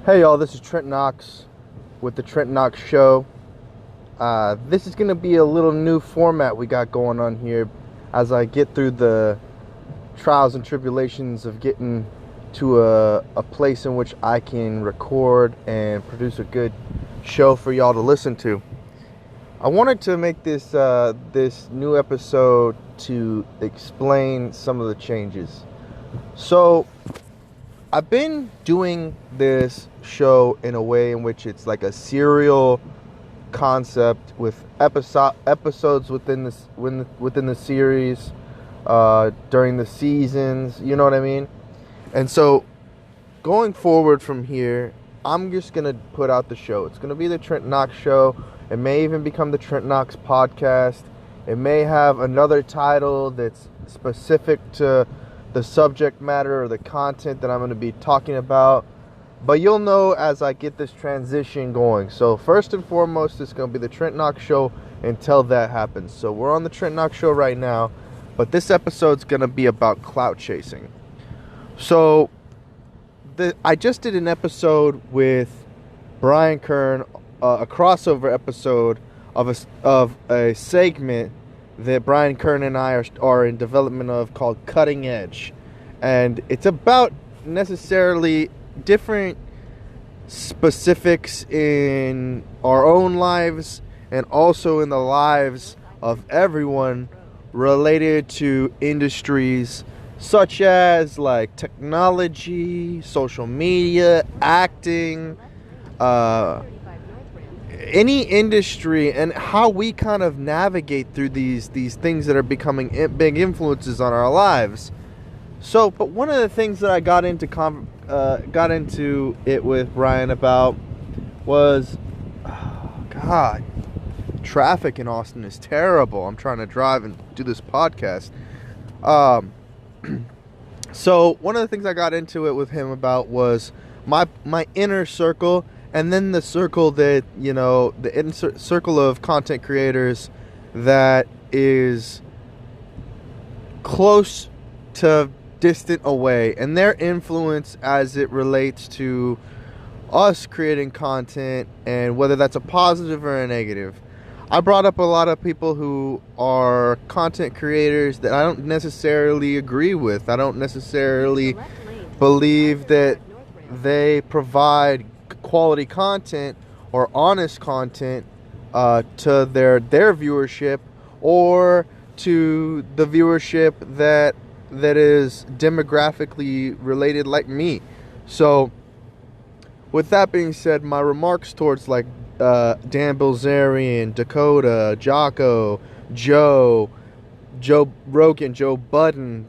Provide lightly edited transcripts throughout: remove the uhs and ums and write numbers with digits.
Hey y'all, this is Trent Knox with the Trent Knox Show. This is going to be a little new format we got going on here as I get through the trials and tribulations of getting to a place in which I can record and produce a good show for y'all to listen to. I wanted to make this this new episode to explain some of the changes. So I've been doing this show in a way in which it's like a serial concept with episodes within the series, during the seasons, you know what I mean? And so going forward from here, I'm just gonna put out the show. It's gonna be the Trent Knox Show. It may even become the Trent Knox Podcast. It may have another title that's specific to the subject matter or the content that I'm going to be talking about, but you'll know as I get this transition going. So first and foremost, it's going to be the Trent Knox Show until that happens. So we're on the Trent Knox Show right now, but this episode's going to be about clout chasing. So I just did an episode with Brian Kern, a crossover episode of a segment that Brian Kern and I are in development of called Cutting Edge. And it's about necessarily different specifics in our own lives and also in the lives of everyone related to industries such as like technology, social media, acting, any industry, and how we kind of navigate through these things that are becoming big influences on our lives. So, but one of the things that I got into it with Brian about was, traffic in Austin is terrible. I'm trying to drive and do this podcast. So one of the things I got into it with him about was my inner circle. And then the circle that, the circle of content creators that is close to distant away, and their influence as it relates to us creating content, and whether that's a positive or a negative. I brought up a lot of people who are content creators that I don't necessarily agree with. I don't necessarily believe that they provide quality content or honest content to their viewership, or to the viewership that is demographically related like me. So with that being said, my remarks towards like Dan Bilzerian, Dakota, Jocko, Joe Rogan, Joe Budden,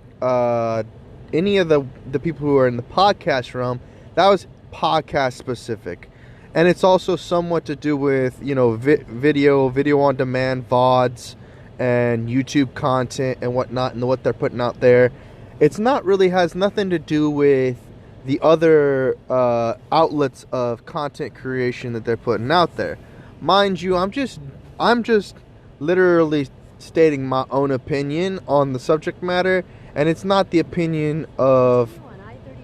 any of the people who are in the podcast realm, that was podcast specific. And it's also somewhat to do with video on demand, VODs and YouTube content and whatnot, and what they're putting out there. It's not really, has nothing to do with the other outlets of content creation that they're putting out there. Mind you, I'm just literally stating my own opinion on the subject matter, and it's not the opinion of,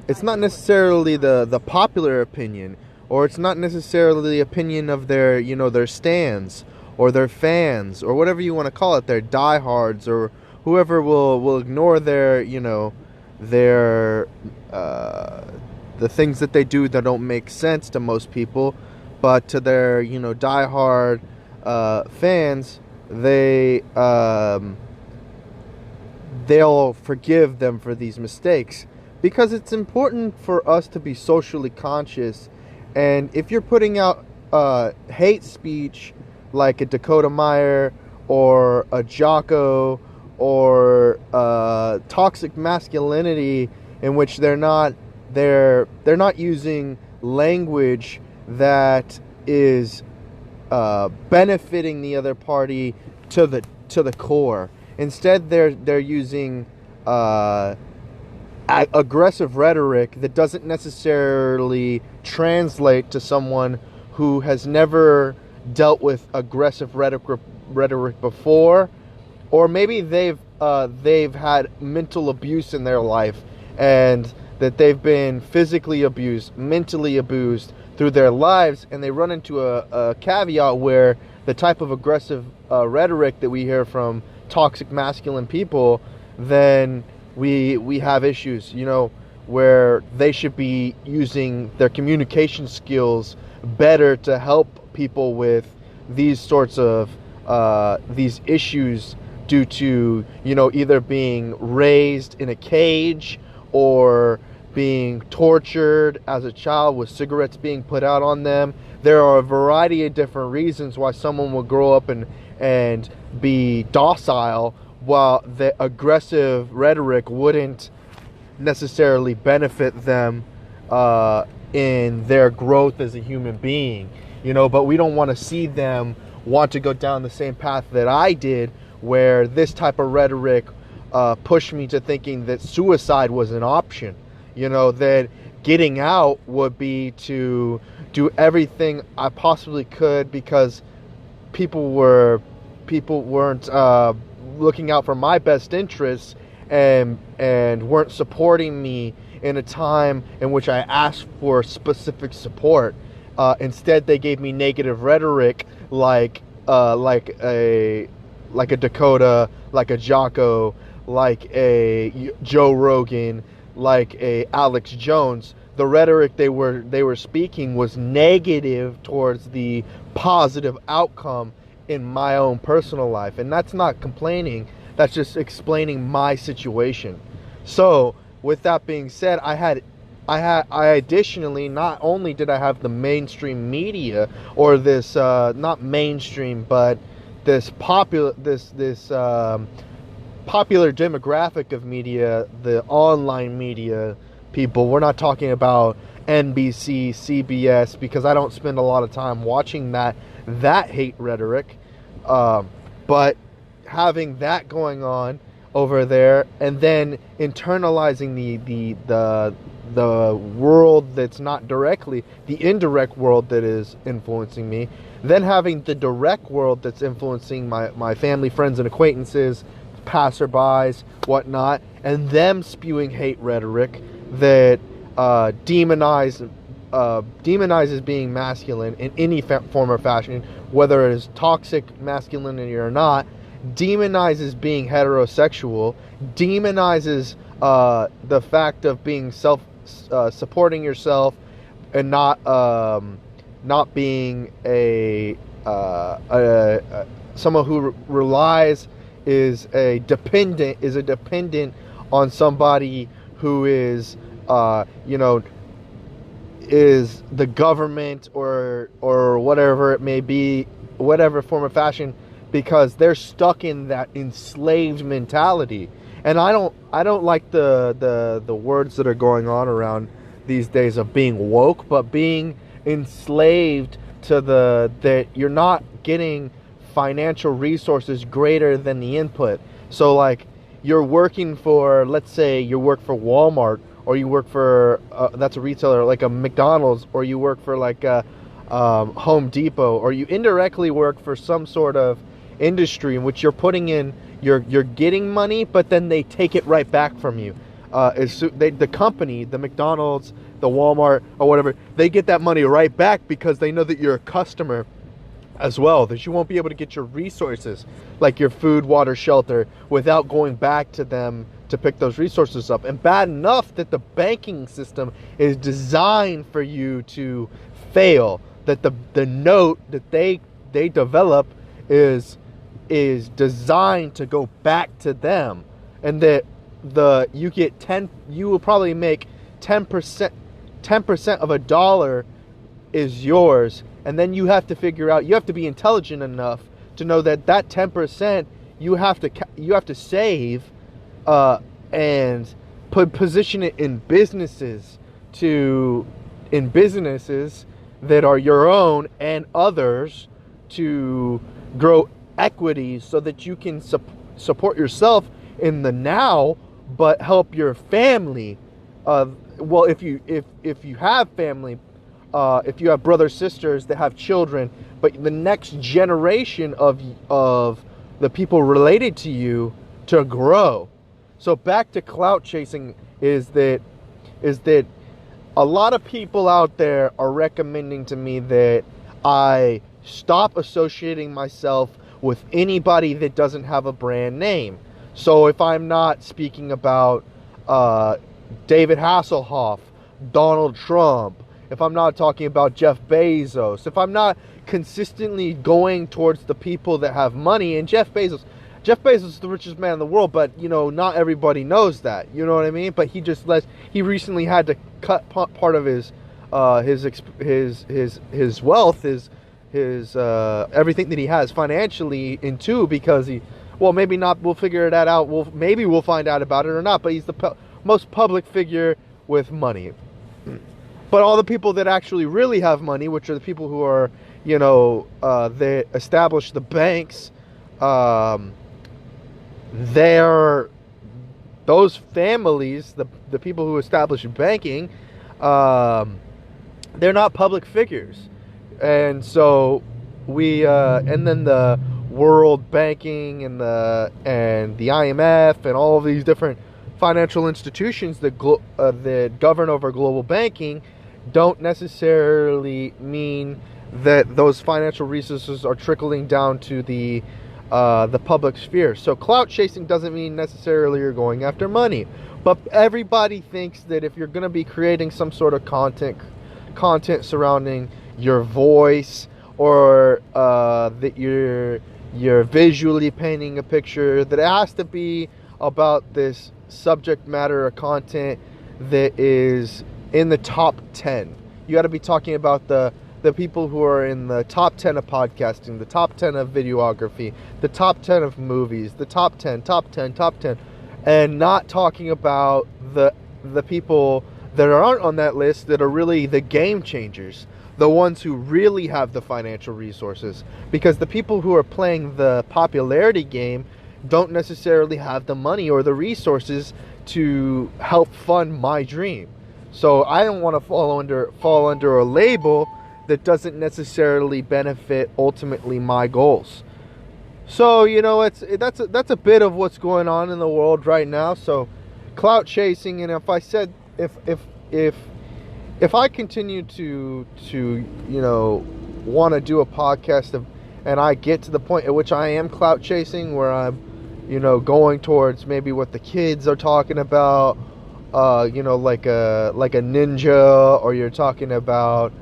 it's not necessarily the popular opinion, or it's not necessarily the opinion of their, their stans or their fans, or whatever you want to call it, their diehards, or whoever will ignore their, their the things that they do that don't make sense to most people, but to their, diehard fans, they'll forgive them for these mistakes. Because it's important for us to be socially conscious. And if you're putting out hate speech like a Dakota Meyer or a Jocko, or toxic masculinity in which they're not using language that is benefiting the other party to the core. Instead, they're using aggressive rhetoric that doesn't necessarily translate to someone who has never dealt with aggressive rhetoric before, or maybe they've had mental abuse in their life and that they've been physically abused, mentally abused through their lives, and they run into a caveat where the type of aggressive rhetoric that we hear from toxic masculine people, then we have issues, you know, where they should be using their communication skills better to help people with these sorts of these issues due to, you know, either being raised in a cage or being tortured as a child with cigarettes being put out on them. There are a variety of different reasons why someone will grow up and be docile, while the aggressive rhetoric wouldn't necessarily benefit them in their growth as a human being, you know. But we don't want to see them want to go down the same path that I did, where this type of rhetoric pushed me to thinking that suicide was an option, you know, that getting out would be to do everything I possibly could, because people weren't looking out for my best interests and weren't supporting me in a time in which I asked for specific support. Instead, they gave me negative rhetoric like a Dakota, like a Jocko, like a Joe Rogan, like a Alex Jones. The rhetoric they were speaking was negative towards the positive outcome in my own personal life. And that's not complaining, that's just explaining my situation. So with that being said, I additionally, not only did I have the mainstream media, or this not mainstream, but this popular demographic of media, the online media people. We're not talking about NBC, CBS, because I don't spend a lot of time watching that hate rhetoric. But having that going on over there, and then internalizing the world that's not directly, the indirect world that is influencing me, then having the direct world that's influencing my family, friends, and acquaintances, passerbys, whatnot, and them spewing hate rhetoric that demonizes being masculine in any form or fashion, whether it is toxic masculinity or not, demonizes being heterosexual, demonizes the fact of being supporting yourself, and not being someone who relies is a dependent on somebody who is is the government or whatever it may be, whatever form of fashion, because they're stuck in that enslaved mentality. And I don't like the words that are going on around these days of being woke, but being enslaved to that you're not getting financial resources greater than the input. So like, you're working for, let's say you work for Walmart, or you work for that's a retailer like a McDonald's, or you work for like a Home Depot, or you indirectly work for some sort of industry in which you're putting in, you're getting money, but then they take it right back from you. The company, the McDonald's, the Walmart, or whatever, they get that money right back because they know that you're a customer as well, that you won't be able to get your resources, like your food, water, shelter, without going back to them to pick those resources up. And bad enough that the banking system is designed for you to fail, that the note that they develop is designed to go back to them, and that you will probably make 10% of a dollar is yours, and then you have to figure out, you have to be intelligent enough to know that 10% you have to save and position it in businesses that are your own and others, to grow equities so that you can support yourself in the now, but help your family. Well, if you have family, if you have brothers, sisters that have children, but the next generation of the people related to you to grow. So back to clout chasing, is that is that a lot of people out there are recommending to me that I stop associating myself with anybody that doesn't have a brand name. So if I'm not speaking about David Hasselhoff, Donald Trump, if I'm not talking about Jeff Bezos, if I'm not consistently going towards the people that have money, and Jeff Bezos is the richest man in the world, but not everybody knows that. You know what I mean? But he recently had to cut part of his wealth, his everything that he has financially in two, because maybe not. We'll figure that out. Maybe we'll find out about it or not. But he's the most public figure with money. But all the people that actually really have money, which are the people who are, they establish the banks, those families, the people who establish banking, they're not public figures. And so and then the World Banking and the IMF and all of these different financial institutions that govern over global banking don't necessarily mean that those financial resources are trickling down to the public sphere. So clout chasing doesn't mean necessarily you're going after money, but everybody thinks that if you're going to be creating some sort of content surrounding your voice, or that you're visually painting a picture, that it has to be about this subject matter or content that is in the top 10. You got to be talking about the people who are in the top 10 of podcasting, the top 10 of videography, the top 10 of movies, the top 10, and not talking about the people that aren't on that list that are really the game changers, the ones who really have the financial resources. Because the people who are playing the popularity game don't necessarily have the money or the resources to help fund my dream. So I don't want to fall under a label that doesn't necessarily benefit ultimately my goals. So that's a bit of what's going on in the world right now. So clout chasing, and if I continue to want to do a podcast and I get to the point at which I am clout chasing, where I'm going towards maybe what the kids are talking about, like a ninja, or you're talking about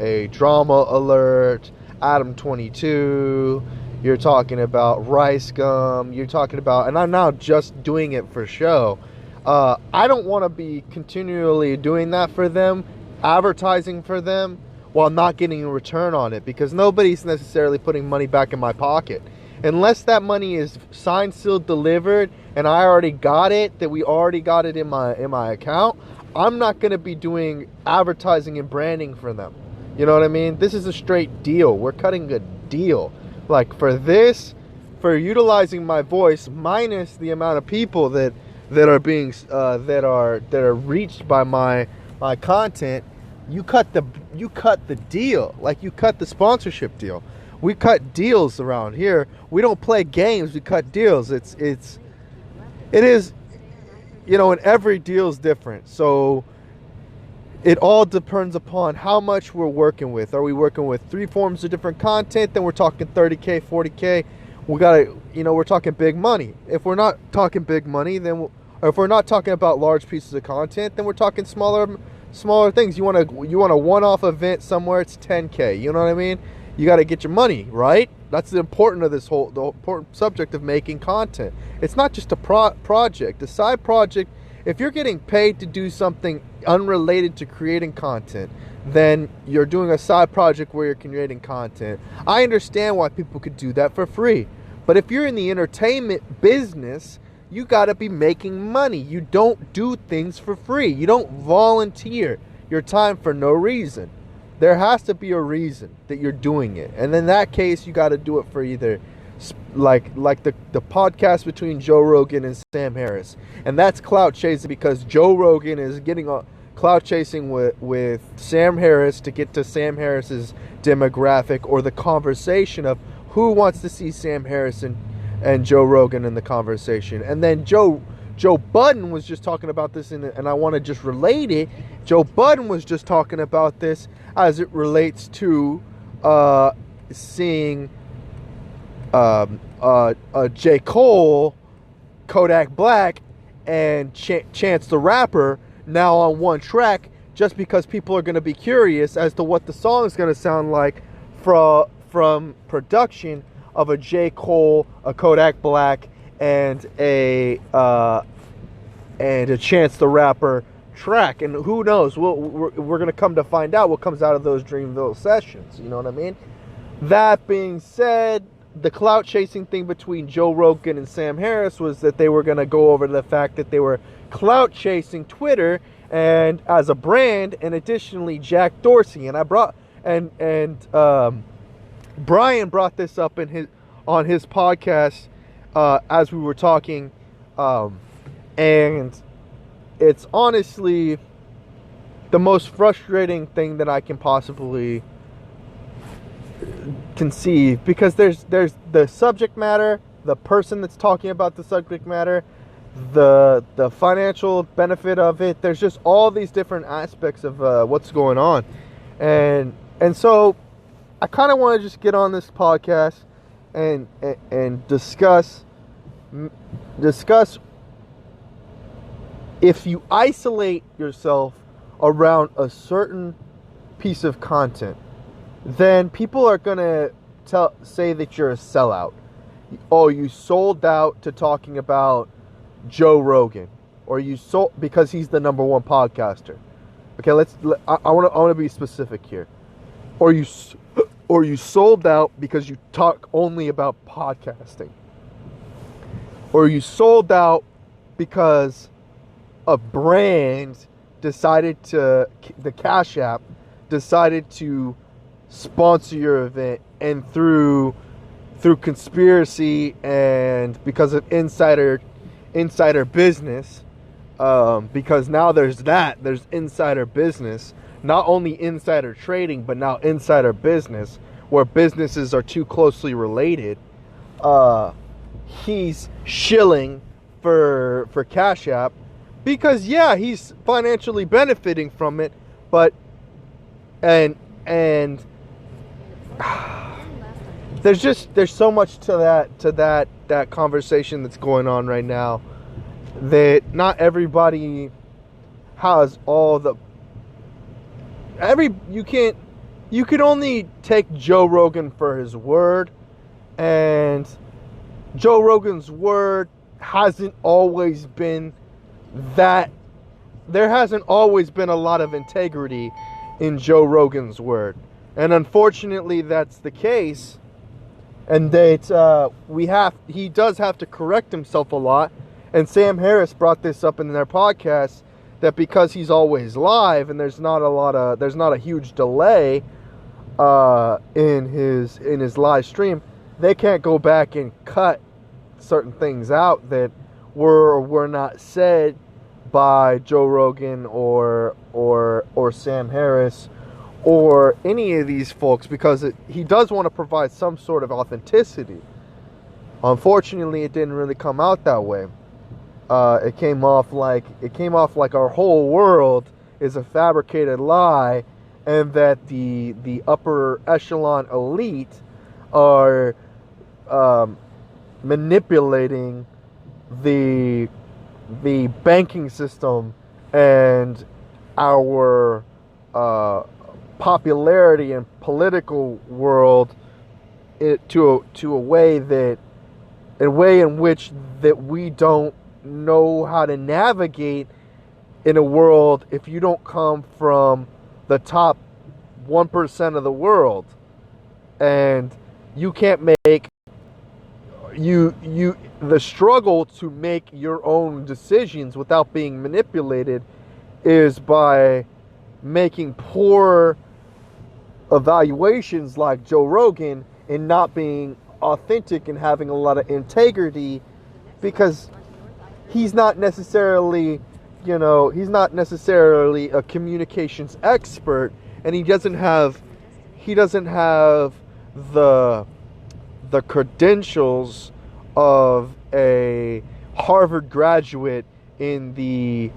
a Drama Alert, Adam 22, you're talking about Rice Gum, you're talking about, and I'm now just doing it for show. I don't want to be continually doing that for them, advertising for them, while not getting a return on it, because nobody's necessarily putting money back in my pocket. Unless that money is signed, sealed, delivered, and I already got it, that we already got it in my account, I'm not going to be doing advertising and branding for them. You know what I mean? This is a straight deal. We're cutting a deal. Like for utilizing my voice, minus the amount of people that are being that are reached by my content, you cut the deal. Like, you cut the sponsorship deal. We cut deals around here. We don't play games. We cut deals. It is, and every deal is different. So it all depends upon how much we're working with. Are we working with 3 forms of different content? Then we're talking 30K, 40K. We're talking big money. If we're not talking big money, or if we're not talking about large pieces of content, then we're talking smaller things. You want a one-off event somewhere, it's 10K. You know what I mean? You got to get your money, right? That's the important subject of making content. It's not just a project, a side project. If you're getting paid to do something unrelated to creating content, then you're doing a side project where you're creating content. I understand why people could do that for free. But if you're in the entertainment business, you got to be making money. You don't do things for free. You don't volunteer your time for no reason. There has to be a reason that you're doing it. And in that case, you got to do it for either like the podcast between Joe Rogan and Sam Harris. And that's clout chasing, because Joe Rogan is getting clout chasing with Sam Harris to get to Sam Harris's demographic, or the conversation of who wants to see Sam Harris and Joe Rogan in the conversation. And then Joe Joe Budden was just talking about this, and I want to just relate it. Joe Budden was just talking about this as it relates to seeing J. Cole, Kodak Black, and Chance the Rapper now on one track, just because people are going to be curious as to what the song is going to sound like from production of a J. Cole, a Kodak Black, and a Chance the Rapper track. And who knows, we're going to come to find out what comes out of those Dreamville sessions. You know what I mean? That being said, the clout chasing thing between Joe Rogan and Sam Harris was that they were going to go over the fact that they were clout chasing Twitter and as a brand, and additionally Jack Dorsey. And Brian brought this up on his podcast as we were talking, and it's honestly the most frustrating thing that I can possibly conceive, because there's the subject matter, the person that's talking about the subject matter, the financial benefit of it. There's just all these different aspects of what's going on, and so I kind of want to just get on this podcast and discuss if you isolate yourself around a certain piece of content, then people are going to say that you're a sellout. Oh, you sold out to talking about Joe Rogan, or you sold because he's the number one podcaster. Okay, I want to be specific here. Or you sold out because you talk only about podcasting. Or you sold out because a brand the Cash App decided to sponsor your event, and through conspiracy and because of insider business, because now there's insider business, not only insider trading, but now insider business, where businesses are too closely related. He's shilling for Cash App because, yeah, he's financially benefiting from it, but and there's so much to that conversation that's going on right now, that not everybody has all the you can only take Joe Rogan for his word, and Joe Rogan's word hasn't always been that. There hasn't always been a lot of integrity in Joe Rogan's word, and unfortunately that's the case, and that he does have to correct himself a lot. And Sam Harris brought this up in their podcast, that because he's always live and there's not a huge delay in his live stream, they can't go back and cut certain things out that were or were not said by Joe Rogan or Sam Harris or any of these folks, because he does want to provide some sort of authenticity. Unfortunately, it didn't really come out that way. It came off like our whole world is a fabricated lie, and that the upper echelon elite are manipulating the banking system and our popularity and political world to a way in which that we don't know how to navigate in a world if you don't come from the top 1% of the world, and you can't make the struggle to make your own decisions without being manipulated is by making poor evaluations like Joe Rogan and not being authentic and having a lot of integrity, because he's not necessarily a communications expert, and he doesn't have the credentials of a Harvard graduate in the,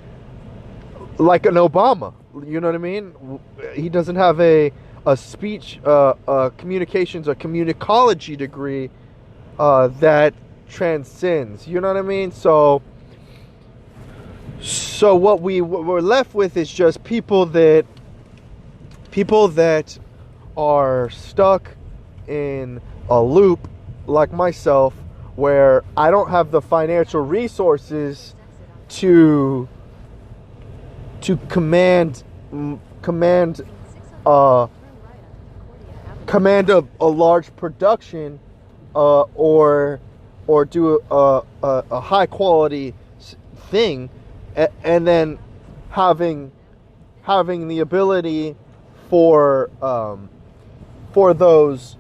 like an Obama. You know what I mean? He doesn't have a speech, communications, or communicology degree that transcends. You know what I mean? So what we're left with is just people that are stuck in a loop, like myself, where I don't have the financial resources to command a large production, or do a high quality thing, and then having the ability for those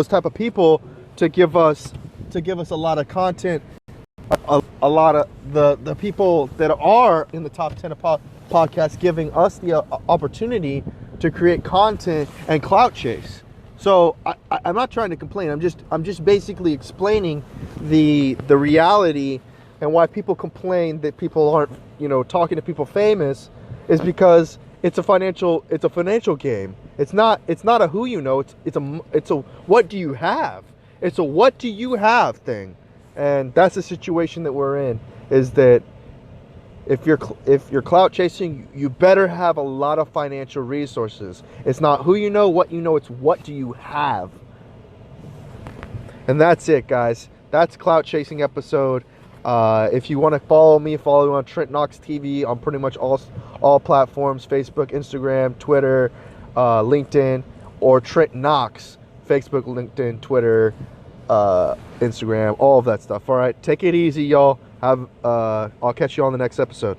type of people to give us a lot of content, a lot of the people that are in the top 10 of podcasts giving us the opportunity to create content and clout chase. So I'm not trying to complain. I'm just basically explaining the reality, and why people complain that people aren't, talking to people famous, is because it's a financial game. It's not a who you know. It's a what do you have. It's a what do you have thing, and that's the situation that we're in. Is that if you're clout chasing, you better have a lot of financial resources. It's not who you know, what you know. It's what do you have. And that's it, guys. That's Clout Chasing episode. If you want to follow me on Trent Knox TV on pretty much all platforms: Facebook, Instagram, Twitter, LinkedIn, or Trent Knox, Facebook, LinkedIn, Twitter, Instagram, all of that stuff. All right, take it easy, y'all. I'll catch you on the next episode.